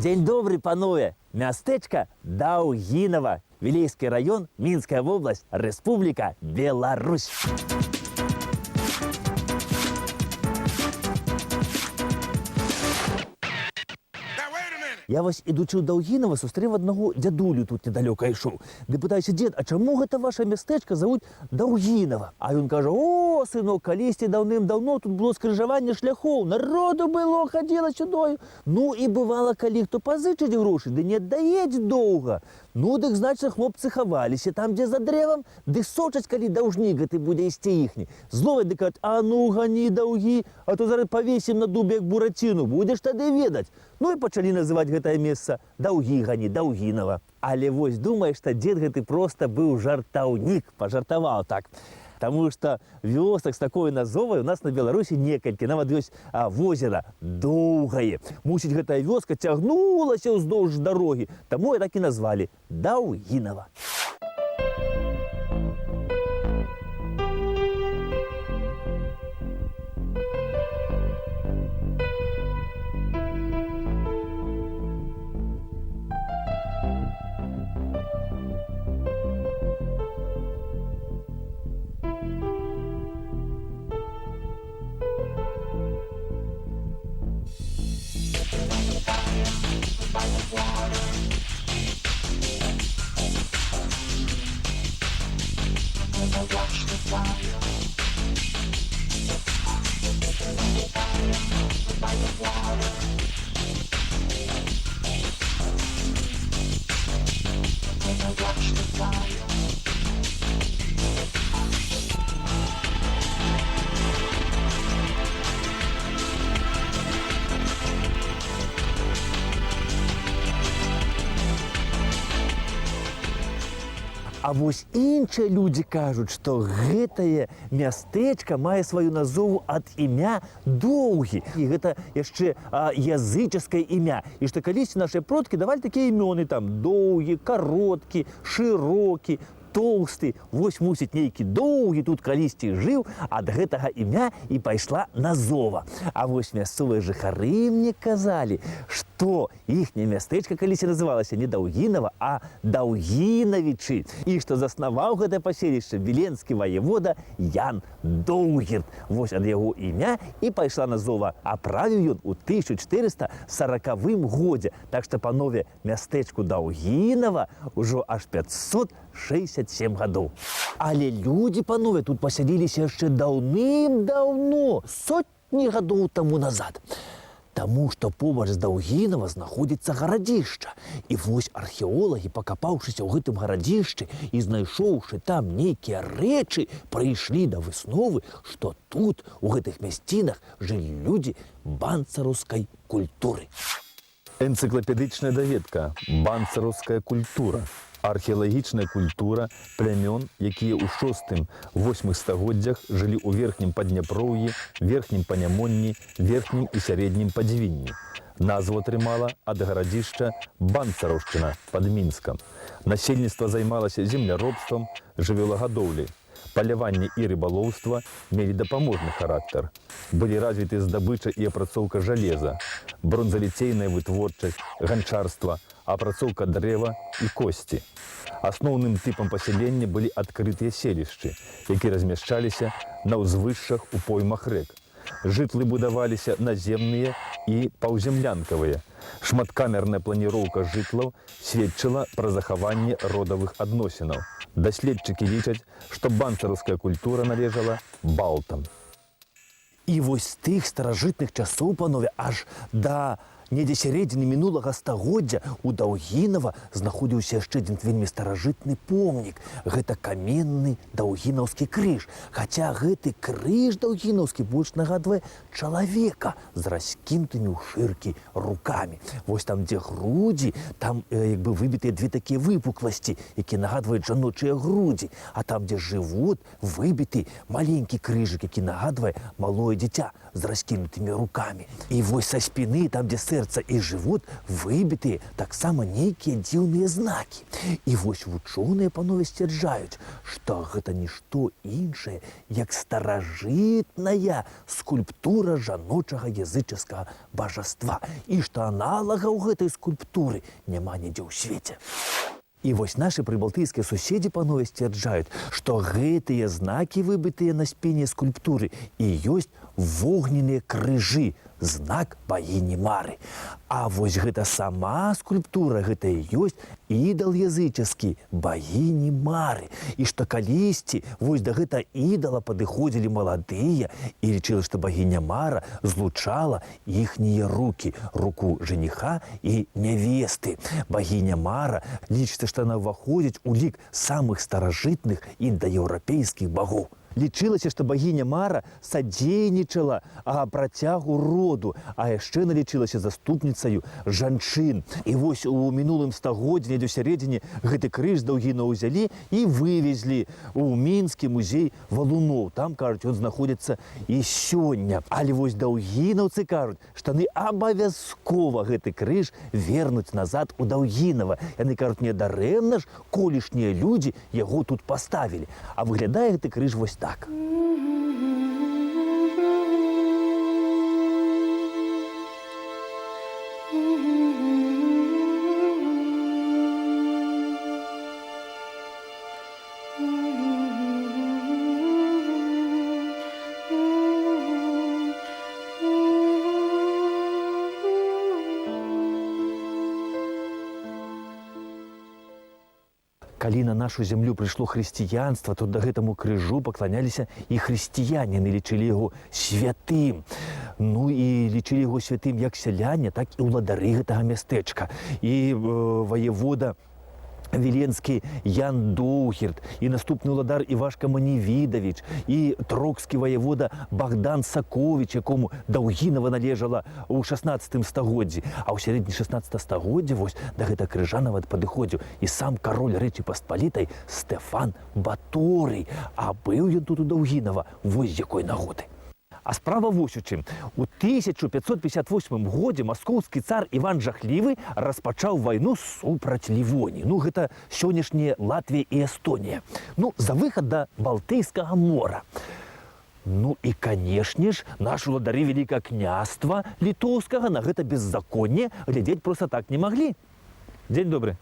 День добрый, панове! Мястэчка Даўгінава, Вілейскі район, Мінская вобласць, Рэспубліка Беларусь. Я вось, ідучы ў Даўгінава, сустрэў аднаго дзядулю тут недалёка ішоў. Ды пытаюся: дзед, а чаму гэта ваша мястэчка завуць Даўгінава? А ён кажа: о, сынок, калісьці даўным-даўно тут было скрыжаванне шляхоў, народу было, хадзіла сюдою. Ну і бывала, калі хто пазычыць грошы, ды не аддаець доўга. Ну, дык, значыць, хлопцы хаваліся там, дзе за дрэвам, ды сочаць, калі даўжнік гэты будзе ісці іхні. Зловаць, ды кажуць: а ну, гані даўгі, а то зараз павесім на дубе, як бураціну, будзеш тады ведаць. Ну і пачалі называць гэтае месца Даўгі гані, Даўгінава. Але вось думаеш, што дзед гэты проста быў жартаўнік, пажартаваў так. Таму што вёсак з такой назовай у нас на Беларусі некалькі, нават ёсць возера Доўгае. Мусіць, гэтая вёска цягнулася ўздоўж дарогі, таму і так і назвалі Даўгінава. А вось іншыя людзі кажуць, што гэтае мястэчка мае сваю назову ад імя Доўгі. І гэта яшчэ язычаскае імя. І што калісьці нашы продкі давалі такія імёны там: Доўгі, Кароткі, Шырокі, Тоўсты. Вось, мусіць, нейкі Доўгі тут калісьці жыў, ад гэтага імя і пайшла назова. А вось мясцовыя жыхары мне казалі, што іхняе мястэчка калісьці называлася не Даўгінава, а Даўгінавічы. І што заснаваў гэтае паселішча віленскі ваявода Ян Доўгірд. Вось ад яго імя і пайшла назова. А правіў ён у 1440 годзе. Так што, панове, мястэчку Даўгінава ўжо аж 567 гадоў. Але людзі, панове, тут пасяліліся яшчэ даўным-даўно, сотні гадоў таму назад. Таму што побач з Даўгінава знаходзіцца гарадзішча. І вось археолагі, пакапаўшыся ў гэтым гарадзішчы і знайшоўшы там нейкія рэчы, прыйшлі да высновы, што тут, у гэтых мясцінах, жылі людзі банцараўскай культуры. Энцыклапедычная даведка «Банцараўская культура». Археалагічная культура плямён, якія ў 6-8 стагоддзях жылі ў верхнім Падняпроўі, верхнім Панямонні, верхнім і сярэднім Падзвінні. Назву атрымала ад гарадзішча Банцараўшчына пад Мінскам. Насельніцтва займалася земляробствам, жывёлагадоўляй. Паляванне і рыбалоўства мелі дапаможны характар. Былі развіты здабыча і апрацоўка жалеза, бронзаліцейная вытворчасць, ганчарства, апрацоўка дрэва і косці. Асноўным тыпам пасялення былі адкрытыя селішчы, якія размяшчаліся на ўзвышшах у поймах рэк. Жытлы будаваліся наземныя і паўземлянкавыя. Шматкамерная планіроўка жытлаў сведчыла пра захаванне родавых адносінаў. Даследчыкі лічаць, што банцараўская культура належала балтам. І вось з тых старажытных часоў, панове, аж да недзе сярэдзіны мінулага стагоддзя у Даўгінава знаходзіўся яшчэ адзін вельмі старажытны помнік. Гэта каменны даўгінаўскі крыж. Хаця гэты крыж даўгінаўскі больш нагадвае чалавека з раскінутымі ў шыркі рукамі. Вось там, дзе грудзі, там як бы выбітыя две такія выпукласці, якія нагадваюць жаночыя грудзі. А там, дзе жывот, выбіты маленькі крыжык, які нагадвае малое дзіця з раскінутымі рукамі. І вось са спіны, там, дзе сэрца сэрца і жывот выбітыя таксама нейкія дзіўныя знакі. І вось вучоныя панове сцвярджаюць, што гэта нішто іншае, як старажытная скульптура жаночага языческага божества. І што аналагаў гэтай скульптуры няма нідзе ў свеце. І вось нашы прыбалтыйскія суседзі панове сцвярджаюць, што гэтыя знакі, выбітыя на спіне скульптуры, і ёсць вогненныя крыжы, знак багіні Мары. А вось гэта сама скульптура, гэта і ёсць ідал языческі багіні Мары. І што калісьці вось да гэта ідала падыходзілі маладыя, і лічыла, што багіня Мара злучала іхнія рукі, руку жаніха і нявесты. Багіня Мара лічыцца, што яна ўваходзіць у лік самых старажытных індаеўрапейскіх багоў. Лічылася, што багіня Мара садзейнічала працягу роду, а яшчэ налічылася заступніцаю жанчын. І вось у мінулым стагоддзі, недзе ў сярэдзіне, гэты крыж Даўгінава ўзялі і вывезлі ў мінскі музей валуноў. Там, кажуць, ён знаходзіцца і сёння. Але вось даўгінаўцы кажуць, што яны абавязкова гэты крыж вернуць назад у Даўгінава. Яны кажуць, не дарэмна ж колішнія людзі яго тут паставілі. А выглядае гэты крыж вось так. Калі на нашу зямлю прыйшло хрысціянства, то да гэтаму крыжу пакланяліся і хрысціяне, лічылі яго святым. Ну і лічылі яго святым як сяляне, так і ўладары гэтага мястэчка. І ваявода Віленскі Ян Доўгірд, і наступны ўладар Івашка Маневідавіч, і трокскі ваявода Богдан Саковіч, якому Даўгінава належала ў 16 стагоддзі. А ў сярэдзіне 16 стагоддзя вось да гэтага крыжа нават падыходзіў і сам кароль Рэчы Паспалітай Стэфан Баторый. А быў ён тут у Даўгінава вось з якой нагоды. А справа вось у чым. У 1558 годзе маскоўскі цар Іван Жахлівы распачаў вайну супраць Лівоніі. Ну, гэта сённяшняя Латвія і Эстонія. Ну, за выхад да Балтыйскага мора. Ну і, канешне ж, нашы ўладары Вялікага княства літоўскага на гэта беззаконне глядзець проста так не маглі. Дзень добры.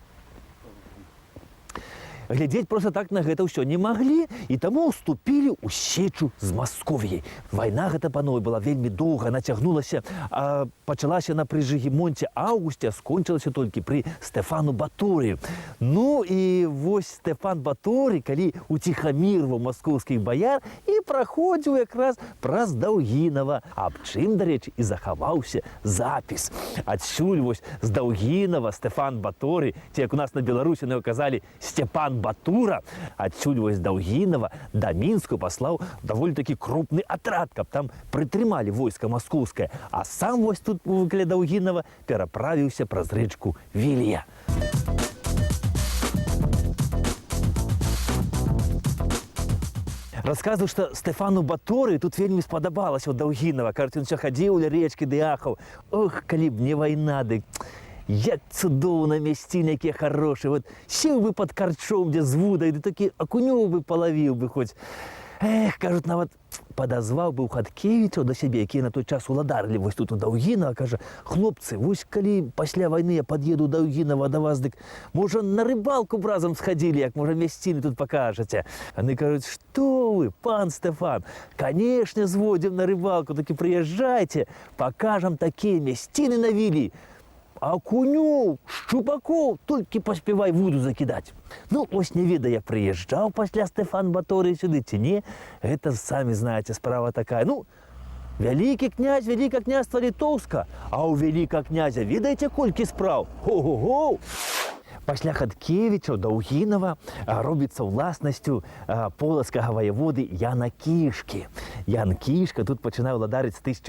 Глядзець проста так на гэта ўсё не маглі, і таму ўступілі ў сечу з Масковіяй. Вайна гэта, панове, была вельмі доўга, она цягнулася, пачалася на пры Жыгімонце Аўгусце, а скончылася толькі пры Стэфану Баторыю. Ну і вось Стэфан Баторый, калі уціхамірваў маскоўскіх баяр, і праходзіў якраз праз Даўгінава, аб чым, дарэчы, і захаваўся запіс. Адсюль вось з Даўгінава Стэфан Баторый, ці як у нас на Беларусі на казалі Сцепан Батура, адсюль вось Даўгінава да Мінску паслаў даволі такі крупны атрад, каб там прытрымалі войска маскоўскае, а сам вось тут каля Даўгінава пераправіўся праз рэчку Вілья. Расказваю, што Стэфану Баторый тут вельмі спадабалася ў Даўгінава. Кажуць, ён усё хадзіў ля рэчкі ды ахаў. Ох, калі б не вайна, дык як цудоўна, мясціны якія хорошыя. Вот сеў бы пад карчом, дзе з вудай, ды такі акунёў бы палавіў бы хоць. Эх, кажуць, нават падазваў бы ў Хаткевічаў да сябе, якія на той час уладарылі вось тут у Даўгінава, кажа: хлопцы, вось калі пасля вайны я пад'еду ў Даўгінава да вас, дык можа на рыбалку б разам схадзілі, як можа мясціны тут пакажаце. Яны кажуць: што вы, пан Стэфан, канешне зводзім на рыбалку, такі прыязджайце, пакажам такія мясціны на Вілі. Акунёў, шчупакоў, толькі паспявай вуду закідаць. Ну, ось не ведаю, як прыязджаў пасля Стэфан Баторый сюды ці не. Гэта, самі знаеце, справа такая. Ну, вялікі князь, Вялікае княства Літоўска, а ў Вялікага князя ведаеце, колькі спраў? Го-го-го! Пасля Хаткевічаў Даўгінава робіцца ўласнасцю полацкага ваяводы Яна Кішкі. Ян Кішка тут пачынае ўладарыць з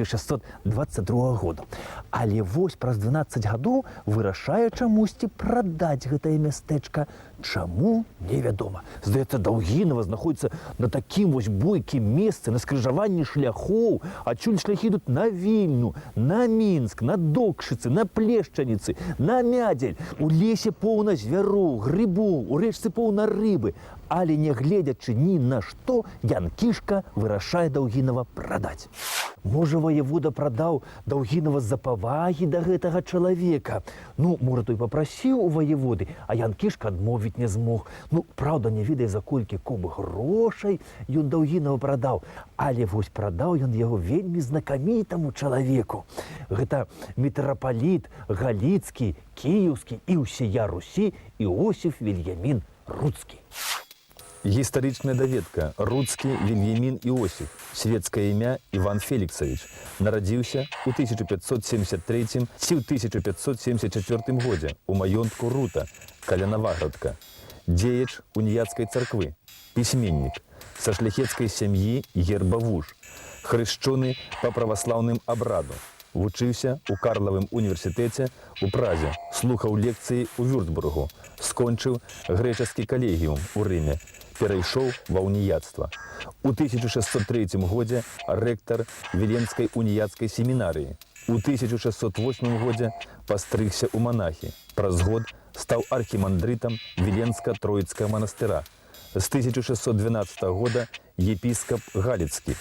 1622 года. Але вось праз 12 гадоў вырашае чамусьці прадаць гэтае мястэчка Чаму невядома. Здаецца, Даўгінава знаходзіцца на такім вось бойкім месцы, на скрыжаванні шляхоў, адсюль шляхі ідуць на Вільню, на Мінск, на Докшыцы, на Плешчаніцы, на Мядзель. У лесе поўна звяроў, грыбоў, у рэчцы поўна рыбы. Але не гледзячы ні на што, Ян Кішка вырашае Даўгінава прадаць. Можа, ваявода прадаў Даўгінава з-за павагі да гэтага чалавека. Ну, можа, той папрасіў у ваяводы, а Ян Кішка адмовіць не змог. Ну, праўда, не ведае, за колькі коб грошай ён Даўгінава прадаў. Але вось прадаў ён яго вельмі знакамітаму чалавеку. Гэта мітрапаліт галіцкі, кіеўскі і ўсея Русі Іосіф Вільямін Руцкі. Гістарычная даведка. Руцкі Вільямін Іосіф, свецкае імя Іван Феліксавіч, нарадзіўся ў 1573 ці ў 1574 годзе ў маёнтку Рута, каля Наваградка. Дзеяч уніяцкай царквы, пісьменнік, са шляхецкай сям'і герба-вуж, хрышчоны па праваслаўным абраду. Вучыўся ў Карлавым універсітэце ў Празе, слухаў лекцыі ў Вюрцбургу, скончыў грэчаскі калегіум у Рыме, перайшоў ва уніяцтва. У 1603 годзе рэктар Віленскай уніяцкай семінарыі. У 1608 годзе пастрыгся ў манахі. Праз год стаў архімандрытам Віленска-Троіцкага манастыра. З 1612 года епіскап Галіцкі.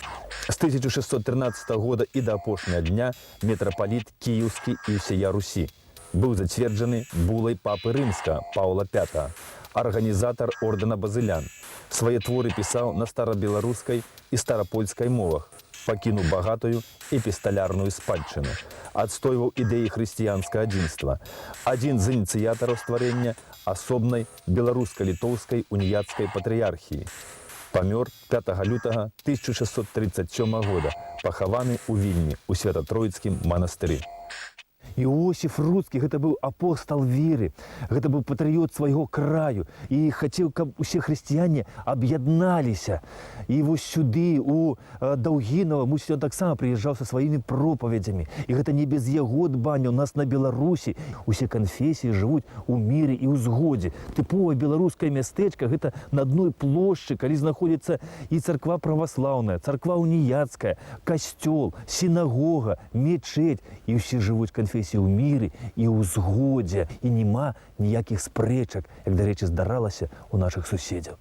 З 1613 года і да апошняга дня мітрапаліт кіеўскі і ўсея Русі. Быў зацверджаны булай папы Рымска Паўла V, арганізатар ордэна базылян. Свае творы пісаў на старабеларускай і старапольскай мовах. Пакінуў багатую эпісталярную спадчыну. Адстойваў ідэі хрысціянскага адзінства. Адзін з ініцыятараў стварэння асобнай беларуска-літоўскай уніяцкай патрыярхіі. Памёр 5 лютага 1637 года, пахаваны ў Вільні ў Свята-Троіцкім манастыры. Іосіф Руцкі гэта быў апостал веры, гэта быў патрыёт свайго краю і хацеў, каб усе хрысціяне аб'ядналіся. І вось сюды, у Даўгінава, мусіць, ён таксама прыязджаў са сваімі пропаведзямі. І гэта не без яго дбання. У нас на Беларусі усе канфесіі жывуць у міры і ў згодзе. Тыповае беларускае мястэчка гэта на адной плошчы, калі знаходзіцца і царква праваслаўная, царква уніяцкая, касцёл, сінагога, мечеть, і ўсе жывуць канфесіі ў міры і ў згодзе, і няма ніякіх спрэчак, як, дарэчы, здаралася ў нашых суседзяў.